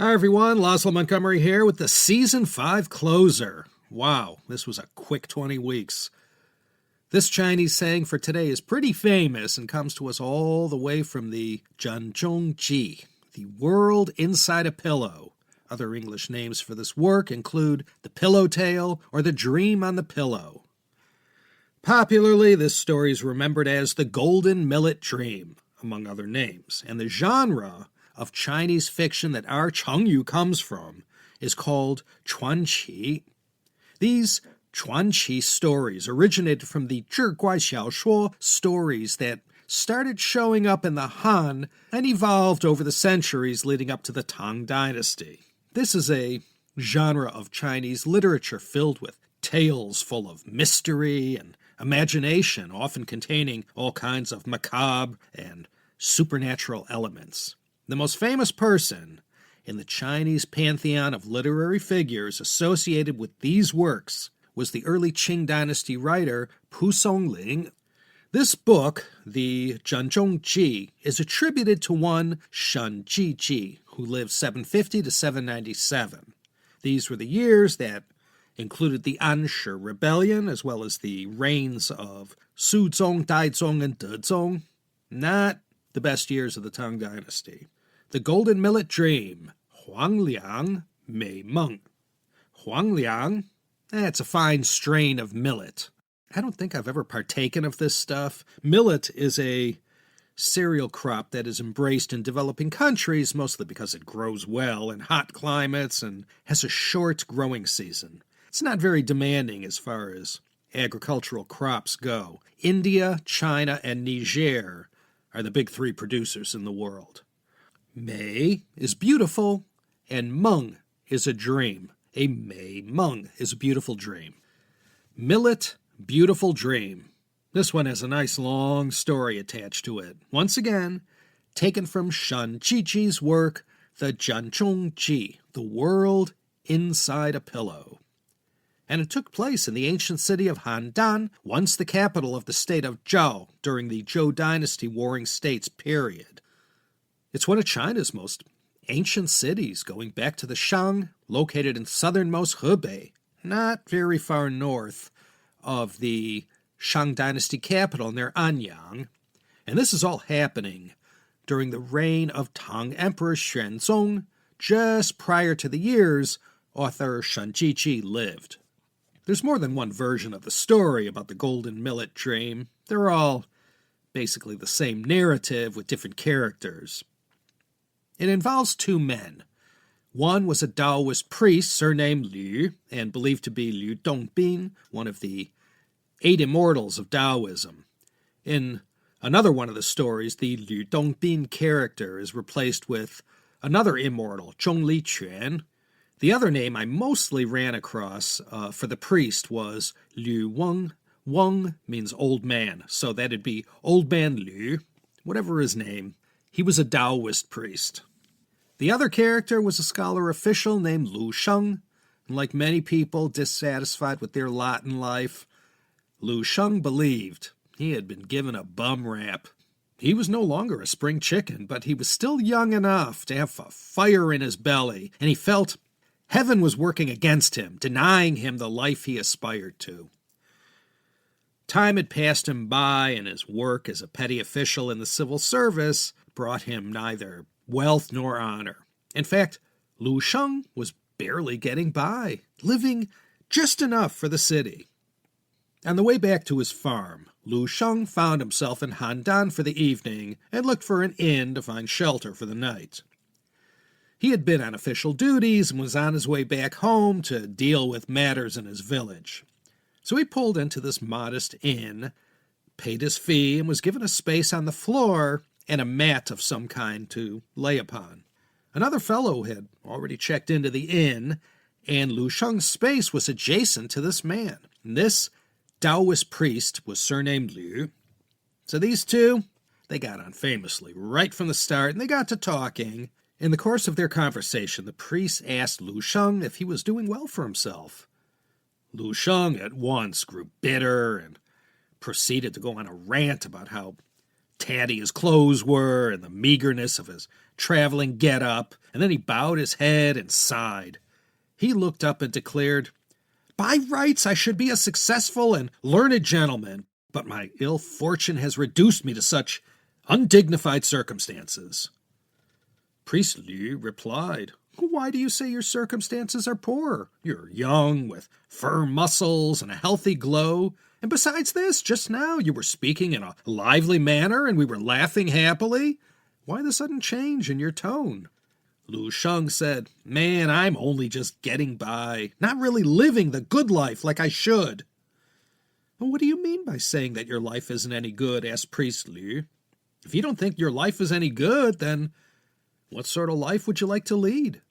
Hi everyone, Laszlo Montgomery here with the Season 5 closer. Wow, this was a quick 20 weeks. This Chinese saying for today is pretty famous and comes to us all the way from the Zhangzhongji, the world inside a pillow. Other English names for this work include the pillow tale or the dream on the pillow. Popularly, this story is remembered as the Golden Millet Dream, among other names, and the genre of Chinese fiction that our chengyu comes from is called chuanqi. These chuanqi stories originated from the 志怪小说 stories that started showing up in the Han and evolved over the centuries leading up to the Tang Dynasty. This is a genre of Chinese literature filled with tales full of mystery and imagination, often containing all kinds of macabre and supernatural elements. The most famous person in the Chinese pantheon of literary figures associated with these works was the early Qing Dynasty writer Pu Songling. This book, the Zhangzhongji, is attributed to one Shen Jiji, who lived 750 to 797. These were the years that included the Anshi Rebellion, as well as the reigns of Suzong, Daizong, and Dezong. Not the best years of the Tang Dynasty. The Golden Millet Dream, Huáng Liáng Měi Mèng. Huáng Liáng? It's a fine strain of millet. I don't think I've ever partaken of this stuff. Millet is a cereal crop that is embraced in developing countries, mostly because it grows well in hot climates and has a short growing season. It's not very demanding as far as agricultural crops go. India, China, and Niger are the big three producers in the world. Mei is beautiful, and Meng is a dream. A Mei Meng is a beautiful dream. Millet, beautiful dream. This one has a nice long story attached to it. Once again, taken from Shen Jiji's work, the Zhangzhongji, the world inside a pillow. And it took place in the ancient city of Handan, once the capital of the state of Zhao during the Zhou Dynasty Warring States period. It's one of China's most ancient cities, going back to the Shang, located in southernmost Hebei, not very far north of the Shang Dynasty capital near Anyang. And this is all happening during the reign of Tang Emperor Xuanzong, just prior to the years author Shen Jiji lived. There's more than one version of the story about the Golden Millet Dream. They're all basically the same narrative with different characters. It involves two men. One was a Daoist priest surnamed Liu and believed to be Liu Dongbin, one of the 8 immortals of Taoism. In another one of the stories, the Liu Dongbin character is replaced with another immortal, Zhong Liquan. The other name I mostly ran across for the priest was Liu Weng. Weng means old man, so that'd be Old Man Liu, whatever his name. He was a Daoist priest. The other character was a scholar official named Lu Sheng, and like many people dissatisfied with their lot in life, Lu Sheng believed he had been given a bum rap. He was no longer a spring chicken, but he was still young enough to have a fire in his belly, and he felt heaven was working against him, denying him the life he aspired to. Time had passed him by, and his work as a petty official in the civil service brought him neither wealth nor honor. In fact, Lu Sheng was barely getting by, living just enough for the city. On the way back to his farm, Lu Sheng found himself in Handan for the evening and looked for an inn to find shelter for the night. He had been on official duties and was on his way back home to deal with matters in his village. So he pulled into this modest inn, paid his fee, and was given a space on the floor and a mat of some kind to lay upon. Another fellow had already checked into the inn, and Lu Sheng's space was adjacent to this man. And this Daoist priest was surnamed Liu. So these two, they got on famously right from the start, and they got to talking. In the course of their conversation, the priest asked Lu Sheng if he was doing well for himself. Lu Sheng at once grew bitter and proceeded to go on a rant about how tatty his clothes were and the meagerness of his traveling get-up, and then he bowed his head and sighed. He looked up and declared, "By rights I should be a successful and learned gentleman, but my ill fortune has reduced me to such undignified circumstances." Priest Liu replied, "Why do you say your circumstances are poor? You're young, with firm muscles and a healthy glow, and besides this, just now you were speaking in a lively manner and we were laughing happily. Why the sudden change in your tone?" Lu Sheng said, "Man, I'm only just getting by, not really living the good life like I should." "What do you mean by saying that your life isn't any good?" asked Priest Liu. "If you don't think your life is any good, then what sort of life would you like to lead?"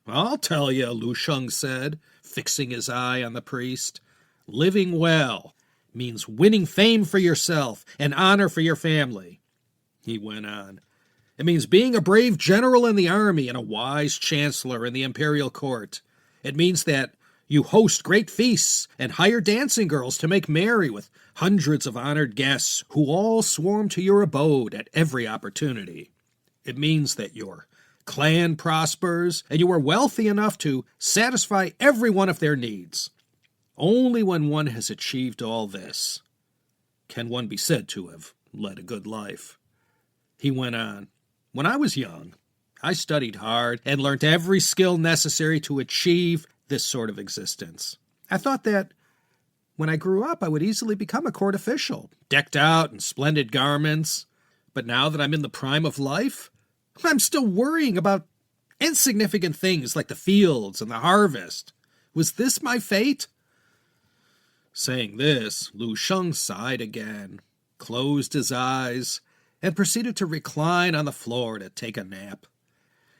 "I'll tell you," Lu Sheng said, fixing his eye on the priest. "Living well means winning fame for yourself and honor for your family." He went on, "It means being a brave general in the army and a wise chancellor in the imperial court. It means that you host great feasts and hire dancing girls to make merry with hundreds of honored guests who all swarm to your abode at every opportunity. It means that your clan prospers and you are wealthy enough to satisfy every one of their needs. Only when one has achieved all this can one be said to have led a good life." He went on, "When I was young, I studied hard and learnt every skill necessary to achieve this sort of existence. I thought that when I grew up, I would easily become a court official, decked out in splendid garments. But now that I'm in the prime of life, I'm still worrying about insignificant things like the fields and the harvest. Was this my fate?" Saying this, Lu Sheng sighed again, closed his eyes, and proceeded to recline on the floor to take a nap.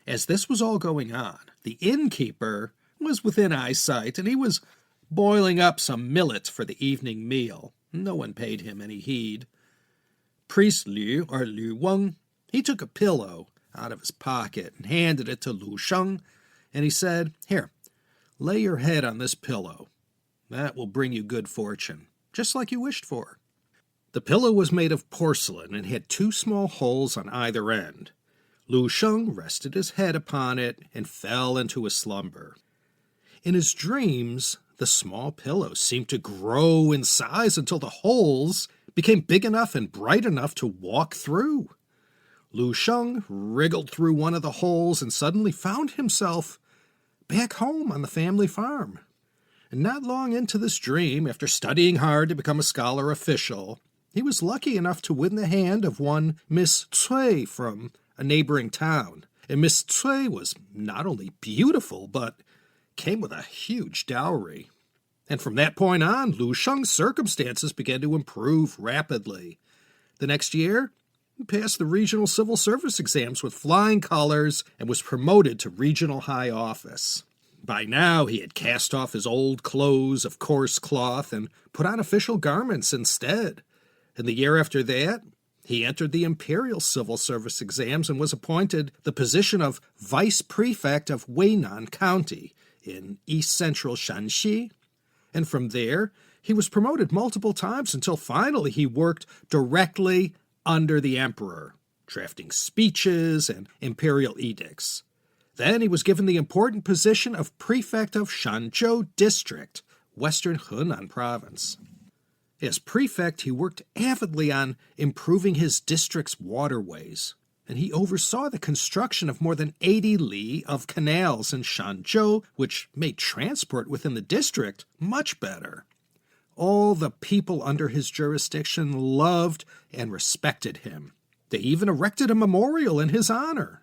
As this was all going on, the innkeeper was within eyesight, and he was boiling up some millet for the evening meal. No one paid him any heed. Priest Liu, or Liu Weng, he took a pillow out of his pocket and handed it to Lu Sheng, and he said, "Here, lay your head on this pillow. That will bring you good fortune, just like you wished for." The pillow was made of porcelain and had 2 small holes on either end. Lu Sheng rested his head upon it and fell into a slumber. In his dreams, the small pillow seemed to grow in size until the holes became big enough and bright enough to walk through. Lu Sheng wriggled through one of the holes and suddenly found himself back home on the family farm. And not long into this dream, after studying hard to become a scholar official, he was lucky enough to win the hand of one Miss Cui from a neighboring town. And Miss Cui was not only beautiful, but came with a huge dowry. And from that point on, Lu Sheng's circumstances began to improve rapidly. The next year, he passed the regional civil service exams with flying colors and was promoted to regional high office. By now, he had cast off his old clothes of coarse cloth and put on official garments instead. And the year after that, he entered the imperial civil service exams and was appointed the position of vice prefect of Weinan County in east-central Shanxi. And from there, he was promoted multiple times until finally he worked directly under the emperor, drafting speeches and imperial edicts. Then he was given the important position of prefect of Shanzhou District, western Henan province. As prefect, he worked avidly on improving his district's waterways, and he oversaw the construction of more than 80 li of canals in Shanzhou, which made transport within the district much better. All the people under his jurisdiction loved and respected him. They even erected a memorial in his honor.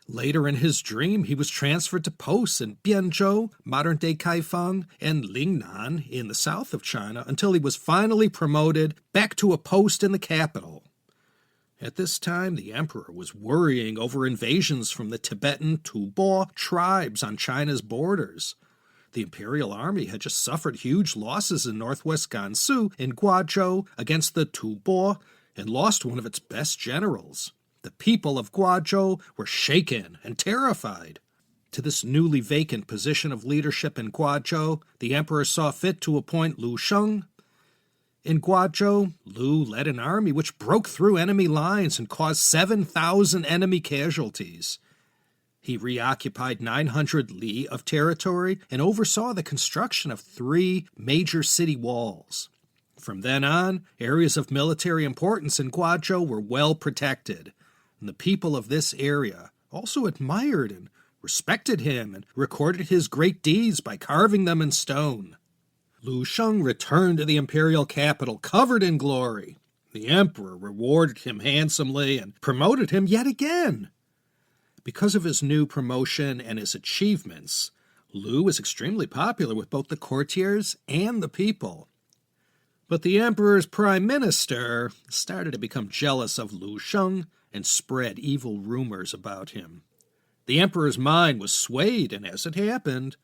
Later in his dream, he was transferred to posts in Bianzhou, modern-day Kaifeng, and Lingnan in the south of China until he was finally promoted back to a post in the capital. At this time, the emperor was worrying over invasions from the Tibetan Tubo tribes on China's borders. The imperial army had just suffered huge losses in northwest Gansu and Guazhou against the Tubo and lost one of its best generals. The people of Guazhou were shaken and terrified. To this newly vacant position of leadership in Guazhou, the emperor saw fit to appoint Lu Sheng. In Guazhou, Lu led an army which broke through enemy lines and caused 7,000 enemy casualties. He reoccupied 900 li of territory and oversaw the construction of 3 major city walls. From then on, areas of military importance in Guazhou were well protected, and the people of this area also admired and respected him and recorded his great deeds by carving them in stone. Lu Sheng returned to the imperial capital covered in glory. The emperor rewarded him handsomely and promoted him yet again. Because of his new promotion and his achievements, Lu was extremely popular with both the courtiers and the people. But the emperor's prime minister started to become jealous of Lu Sheng and spread evil rumors about him. The emperor's mind was swayed, and as it happened,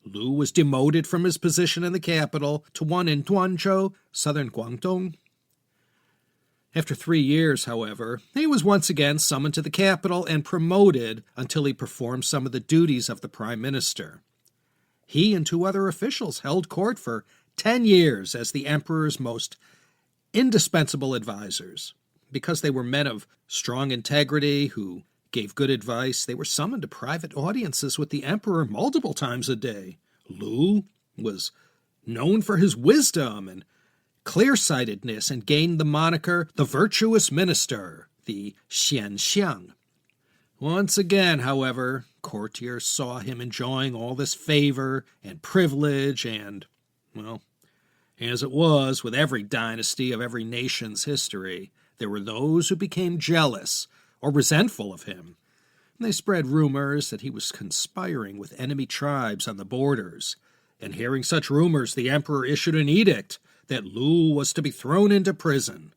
Lu was demoted from his position in the capital to one in Duanzhou, southern Guangdong. After 3 years, however, he was once again summoned to the capital and promoted until he performed some of the duties of the prime minister. He and 2 other officials held court for 10 years as the emperor's most indispensable advisors. Because they were men of strong integrity who gave good advice, they were summoned to private audiences with the emperor multiple times a day. Lu was known for his wisdom and clear-sightedness and gained the moniker the virtuous minister, the Xianxiang. Once again, however, courtiers saw him enjoying all this favor and privilege and, well, as it was with every dynasty of every nation's history, there were those who became jealous or resentful of him. They spread rumors that he was conspiring with enemy tribes on the borders, and hearing such rumors, the emperor issued an edict that Lu was to be thrown into prison.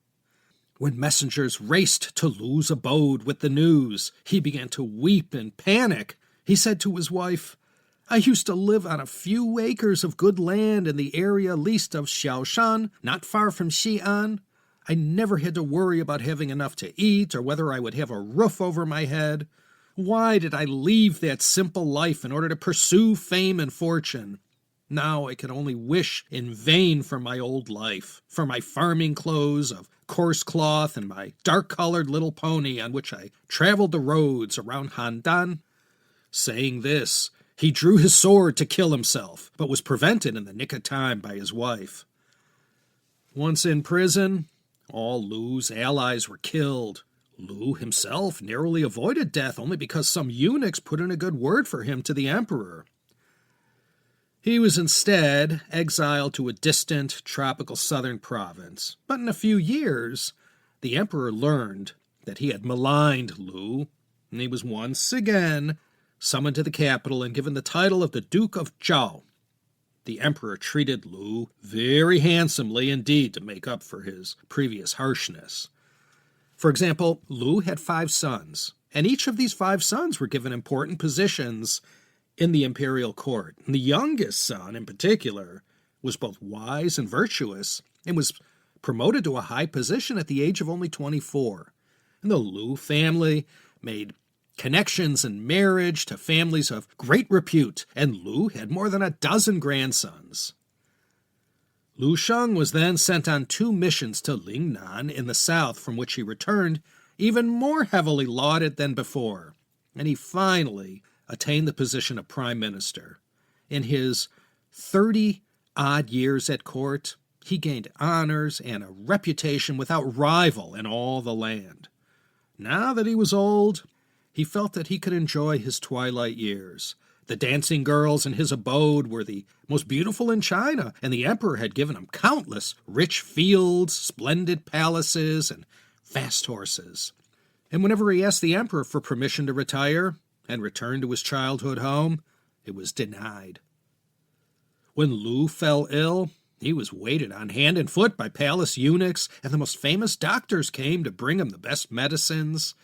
When messengers raced to Lu's abode with the news, he began to weep and panic. He said to his wife, "I used to live on a few acres of good land in the area east of Xiaoshan, not far from Xi'an. I never had to worry about having enough to eat or whether I would have a roof over my head. Why did I leave that simple life in order to pursue fame and fortune? Now I can only wish in vain for my old life, for my farming clothes of coarse cloth and my dark-colored little pony on which I traveled the roads around Handan." Saying this, he drew his sword to kill himself, but was prevented in the nick of time by his wife. Once in prison, all Lu's allies were killed. Lu himself narrowly avoided death only because some eunuchs put in a good word for him to the emperor. He was instead exiled to a distant tropical southern province, but in a few years, the emperor learned that he had maligned Lu, and he was once again summoned to the capital and given the title of the Duke of Zhao. The emperor treated Lu very handsomely indeed to make up for his previous harshness. For example, Lu had 5 sons, and each of these 5 sons were given important positions in the imperial court. And the youngest son, in particular, was both wise and virtuous, and was promoted to a high position at the age of only 24. And the Lu family made connections and marriage to families of great repute, and Lu had more than a dozen grandsons. Lu Sheng was then sent on 2 missions to Lingnan in the south, from which he returned even more heavily lauded than before, and he finally attained the position of prime minister. In his 30-odd years at court, he gained honors and a reputation without rival in all the land. Now that he was old, he felt that he could enjoy his twilight years. The dancing girls in his abode were the most beautiful in China, and the emperor had given him countless rich fields, splendid palaces, and fast horses. And whenever he asked the emperor for permission to retire and return to his childhood home, it was denied. When Lu fell ill, he was waited on hand and foot by palace eunuchs, and the most famous doctors came to bring him the best medicines.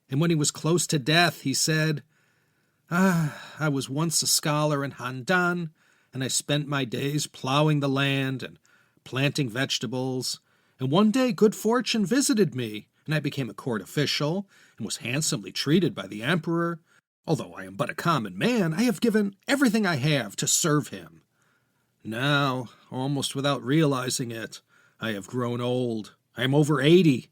And when he was close to death, he said, I was once a scholar in Handan, and I spent my days plowing the land and planting vegetables. And one day good fortune visited me, and I became a court official and was handsomely treated by the emperor. Although I am but a common man, I have given everything I have to serve him. Now, almost without realizing it, I have grown old. I am over 80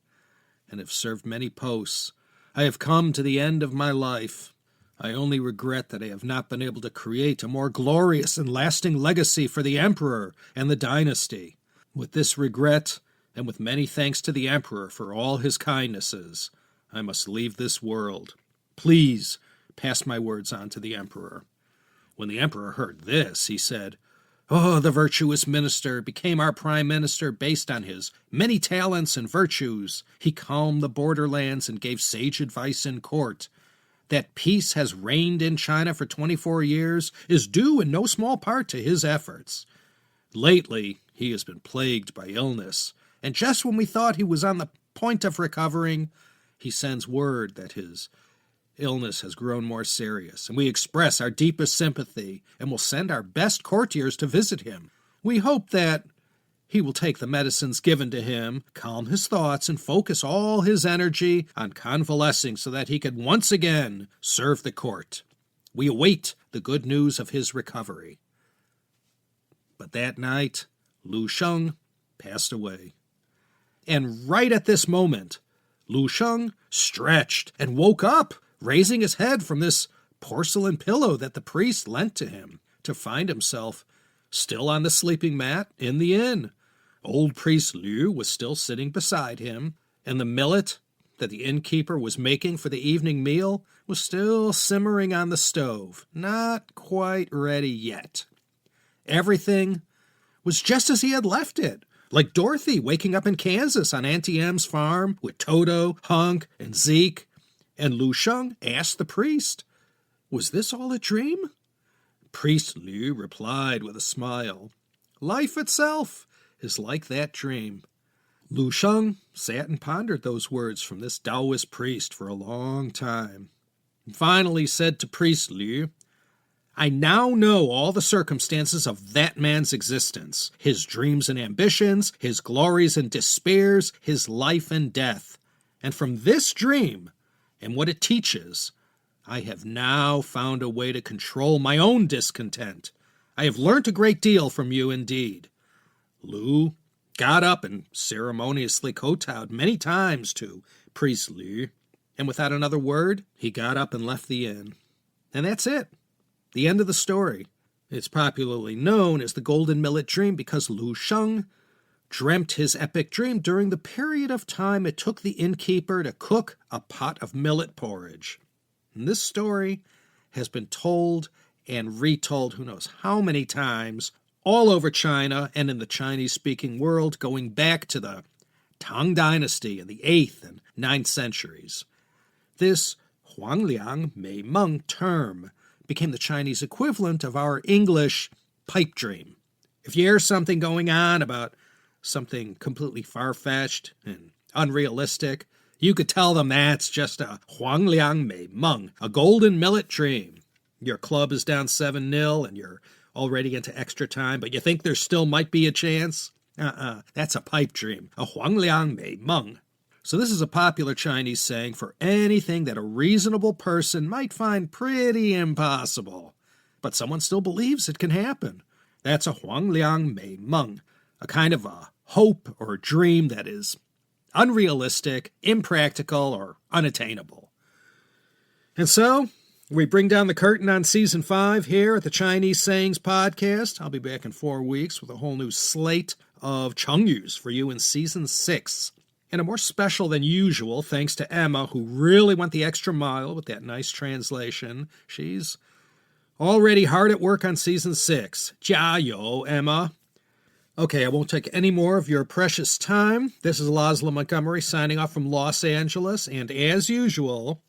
and have served many posts. I have come to the end of my life. I only regret that I have not been able to create a more glorious and lasting legacy for the emperor and the dynasty. With this regret, and with many thanks to the emperor for all his kindnesses, I must leave this world. Please pass my words on to the emperor." When the emperor heard this, he said, "Oh, the virtuous minister became our prime minister based on his many talents and virtues. He calmed the borderlands and gave sage advice in court. That peace has reigned in China for 24 years is due in no small part to his efforts. Lately, he has been plagued by illness, and just when we thought he was on the point of recovering, he sends word that his illness has grown more serious, and we express our deepest sympathy and will send our best courtiers to visit him. We hope that he will take the medicines given to him, calm his thoughts, and focus all his energy on convalescing so that he can once again serve the court. We await the good news of his recovery." But that night, Lu Sheng passed away. And right at this moment, Lu Sheng stretched and woke up, raising his head from this porcelain pillow that the priest lent to him, to find himself still on the sleeping mat in the inn. Old priest Liu was still sitting beside him, and the millet that the innkeeper was making for the evening meal was still simmering on the stove, not quite ready yet. Everything was just as he had left it, like Dorothy waking up in Kansas on Auntie Em's farm with Toto, Hunk, and Zeke. And Lu Sheng asked the priest, "Was this all a dream?" Priest Liu replied with a smile, "Life itself is like that dream." Lu Sheng sat and pondered those words from this Daoist priest for a long time, and finally said to Priest Liu, "I now know all the circumstances of that man's existence, his dreams and ambitions, his glories and despairs, his life and death. And from this dream and what it teaches, I have now found a way to control my own discontent. I have learnt a great deal from you indeed." Lu got up and ceremoniously kowtowed many times to Priest Liu, and without another word, he got up and left the inn. And that's it. The end of the story. It's popularly known as the Golden Millet Dream because Lu Sheng dreamt his epic dream during the period of time it took the innkeeper to cook a pot of millet porridge. And this story has been told and retold who knows how many times all over China and in the Chinese-speaking world, going back to the Tang Dynasty in the 8th and 9th centuries. This Huáng Liáng Měi Mèng term became the Chinese equivalent of our English pipe dream. If you hear something going on about something completely far-fetched and unrealistic, you could tell them that's just a Huáng Liáng Měi Mèng, a golden millet dream. Your club is down 7-0 and you're already into extra time, but you think there still might be a chance? That's a pipe dream, a Huáng Liáng Měi Mèng. So this is a popular Chinese saying for anything that a reasonable person might find pretty impossible, but someone still believes it can happen. That's a Huáng Liáng Měi Mèng, a kind of a hope or a dream that is unrealistic, impractical, or unattainable. And so, we bring down the curtain on Season 5 here at the Chinese Sayings Podcast. I'll be back in 4 weeks with a whole new slate of chengyus for you in Season 6. And a more special than usual thanks to Emma, who really went the extra mile with that nice translation. She's already hard at work on Season 6. 加油, Emma. Okay, I won't take any more of your precious time. This is Laszlo Montgomery signing off from Los Angeles. And as usual,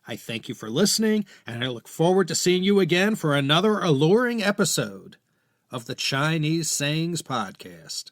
I thank you for listening, and I look forward to seeing you again for another alluring episode of the Chinese Sayings Podcast.